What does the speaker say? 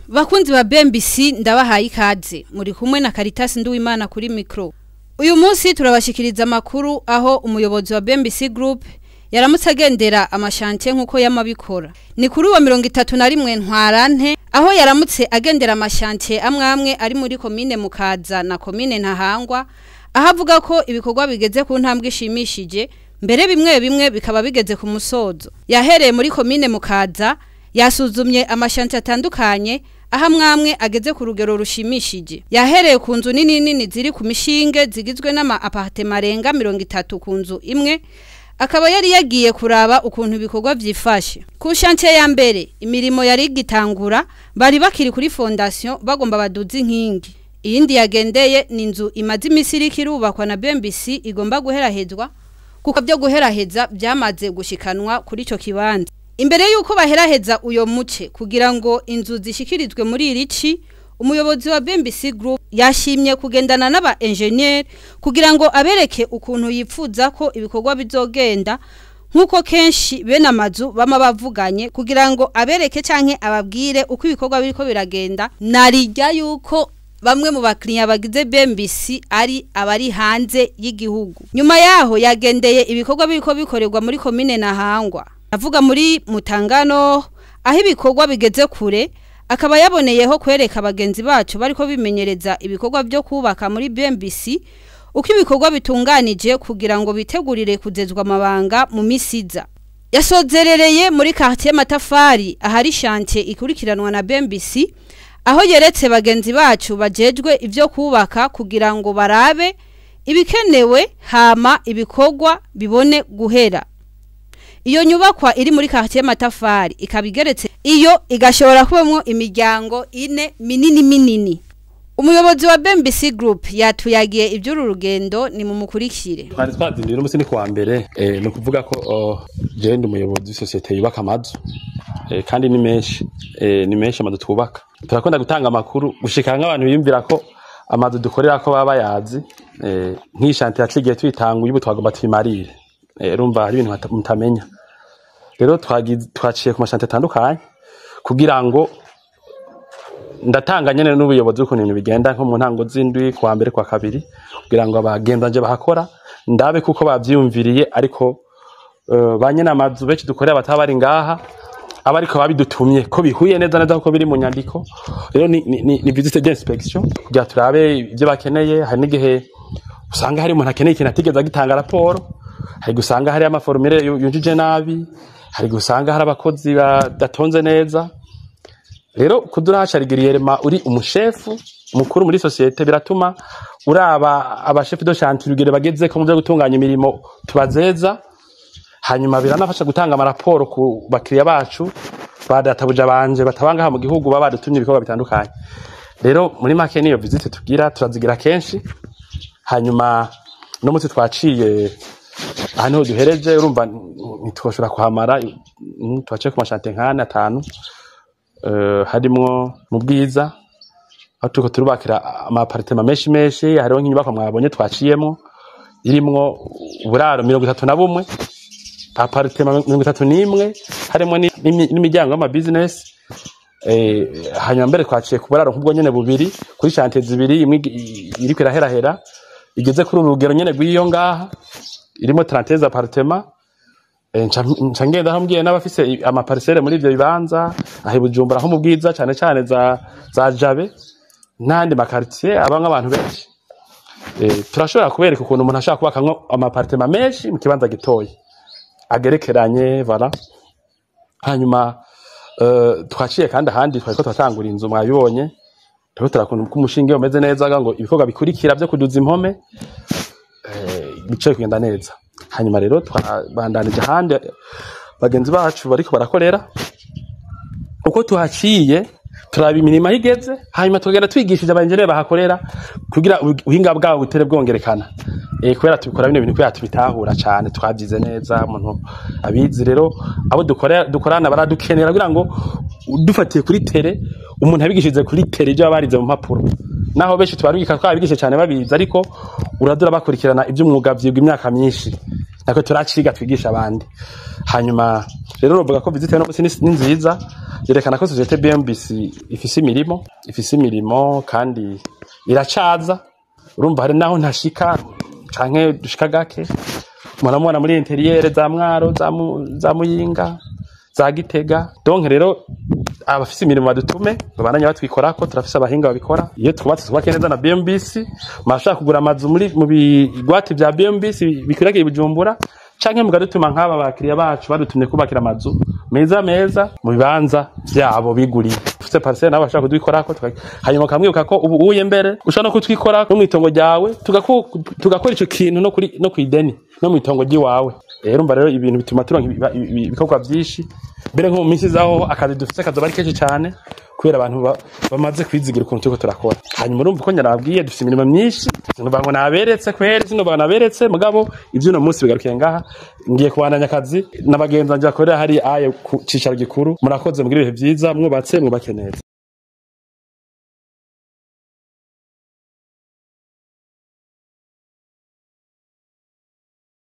Bakunzi ba BMBC ndabahaye ikaze muri kumwe na Caritas Nduwimana kuri micro. Uyu munsi turabashikiriza makuru aho umuyobozi wa BMBC Group yaramutse agendera amashantiye nkuko yamabikora. Ni kuri wa 31 Ntwarante aho yaramutse agendera amashantiye amwe ari muri commune Mukaza na commune Ntahangwa ahavuga ko ibikorwa bigeze ku ntambwe ishimishije mbere bimwe bikaba bigeze ku musozo. Yahereye muri commune Mukaza yasuzumye amashantiye atandukanye ahamwamwe ageze ku rugero rushimishije. Yahereye ku nzu nini ziri ku mishinge zigizwe n'ama appartement marenga 30 ku nzu imwe. Akaba yari yagiye kuraba ukuntu ibikorwa vyifashe. Ku chantier ya mbere imirimo yari gitangura bari bakiri kuri fondation bagomba baduza inkingi. Iyindi yagendeye ni inzu imaze imisiri kirubakwa na BMBC igomba guherahezwa kuko byo guheraheza byamaze gushikanwa kuri ico kibanza. Imbere yuko baheraheza uyo muce kugira ngo inzu zishikirizwe muri irici, umuyobozi wa BMBC Group yashimye kugendana n'aba engineer kugira ngo abereke ukuntu yipfuza ko ibikorwa bizogenda nkuko kenshi bene amazu bama bavuganye kugira ngo abereke canke ababwire uko ibikorwa biriko biragenda. Narijya yuko bamwe mu bakiriya bagize BMBC ari abari hanze y'igihugu. Nyuma yaho yagendeye ibikorwa biriko bikorerwa muri commune Ntahangwa. Avuga muri Mutangano aho ibikorwa bigeze kure. Akaba yaboneyeho kwereka abagenzi bacu bariko bimenyereza ibikorwa byo kubaka muri BMBC uko ibikorwa bitunganije kugira ngo bitegurire kuzezwa amabanga mu misiza. Yasozerereye muri quartier Matafari ahari chantier ikurikiranwa na BMBC aho yeretse bagenzi bacu bajejwe ivyo kubaka kugira ngo barabe ibikenewe hama ibikorwa bibone guhera. Iyo nyubakwa iri muri quartier Matafari ikabigeretse iyo igashobora kubamwo imiryango ine minini. Umuyobozi wa BMBC Group yatuyagiye iby'uru rugendo ni mu mukurikire. Twari twazindira no musi ni kwa mbere no kuvuga ko je ndi umuyobozi w'isosiyete yubaka amazu kandi ni menshi amazu twubaka. Turakunda gutanga amakuru gushika nk'abantu biyumvira ko amazu dukorera ko baba yazi nk'ishanti yacigiye twitanguye ubu twagomba twimarire. Rumva hari ibintu mutamenya. Rero twaciye ku mashanti atandukanye kugira ngo ndatanga nyene n'ubuyobozi uko ibintu bigenda nko mu ntango z'indwi kwa mbere kwa kabiri kugira ngo abagendanje bahakora ndabe kuko bavyumviriye ariko banyene amazu benshi dukorera bataba bari ngaha abariko babidutumye ko bihuye neza ko biri mu nyandiko. Rero ni visite d'inspection kugira turabe ibyo bakeneye. Hari n'igihe usanga hari umuntu akeneye ikintu atigeze gitanga raporo, hari gusanga hari amaformulaire yunjije nabi, hari gusanga hari abakozi badatonze neza. Rero kudurasha rigiriyerema uri umushefu mukuru muri societe biratuma uraba abashefu do chantier rugere bageze ko mu byo gutunganya imirimo tubazeza. Hanyuma biranafasha gutanga amaraporo ku bakiriya bacu badatabuja banje batabanga mu gihugu baba badutumye ibikorwa bitandukanye. Rero muri make niyo visite tugira turazigira kenshi. Hanyuma no mutse twaciye hano duhereje urumva nitwoshora kuhamara twaciye ku mashante nkana 5 harimwo mu bwiza aho tuko turubakira ama appartement menshi hariho nk'inyubako mwabonye twaciyemo irimwo uburaro 31 appartement 31 harimo n'imiryango y'ama business. Hanyuma mbere twaciye ku buraro nk'ubwo nyene bubiri kuri chantier zibiri imwe iri kwiraherahera igeze kuri urugero nyene rw'iyo ngaha irimo 30 appartement. Ncangenda hambwiye n'abafise ama parcelle muri ivyo bibanza ahe Bujumbura ho mu bwiza cyane za Jabe n'andi makartier abanga abantu benshi. Turashobora kubereka ukuntu umuntu ashaka kubaka nko ama appartement menshi mu kibanza gitoyi agerekeranye voilà. Hanyuma twaciye kandi ahandi twariko twatangura inzu mwabibonye rero turakunda ko umushinge umeze neza ngo ibikorwa bikurikira byo kuduza impome bicaye kugenda neza. Hanyuma rero twabandanije ahandi bagenzi bacu bariko barakorera uko tuhaciye turaba imirimo igeze. Hanyuma tugenda twigishije abaengineer bahakorera kugira ubuhinga bwabo butere bwongerekana kubera tubikora bino bintu kuya tubitahura cyane twabyize neza umuntu abizi. Rero abo dukorana baradukenera kugira ngo dufatiye kuri tere umuntu abigishije kuri tere ibyo barize mu mpapuro naho benshi twarubika twabigishe cyane babizi ariko uradura bakurikirana iby'umwuga byibwa imyaka myinshi nako turaciga twigisha abandi. Hanyuma rero ruvuga ko visite no musi ni nziza yerekana ko societe BMBC ifise imirimo kandi iracaza urumva hari naho ntashika canke dushika gake muramubona muri interiere za Mwaro za Muyinga za Gitega donc rero abafise imirimo badutume babananya batwikorako turafise abahinga babikora iyo twubatse neza na BMBC mashaka kugura amazu mu bigwati vya BMBC bikwiragiye Bujumbura canke mugadutuma nk'aba bakiriya bacu badutumye kubakira amazu meza mu bibanza vyabo biguriye ufite parcelle nabo bashaka kudukorako hanyuma kamwibuka ko ubu uye mbere ushaka no kutwikora no mwitongo ryawe tugakora ico kintu no kwideni no mwitongo ryiwawe urumva rero ibintu bituma turonka ibikorwa vyinshi mbere nko mu minsi zaho akazi dufite kazoba ari kenshi cyane kubera abantu bamaze kwizigira ukuntu turiko turakora hanyuma urumva ko nyarabwiye dufite imirimo myinshi ngo naberetse naberetse mugabo ivyo no munsi bigarukiye ngaha ngiye kubandanya akazi n'abagenzi banje bakorera hari aye ku cicaro gikuru murakoze mugira ibihe vyiza mwubatse mwubake neza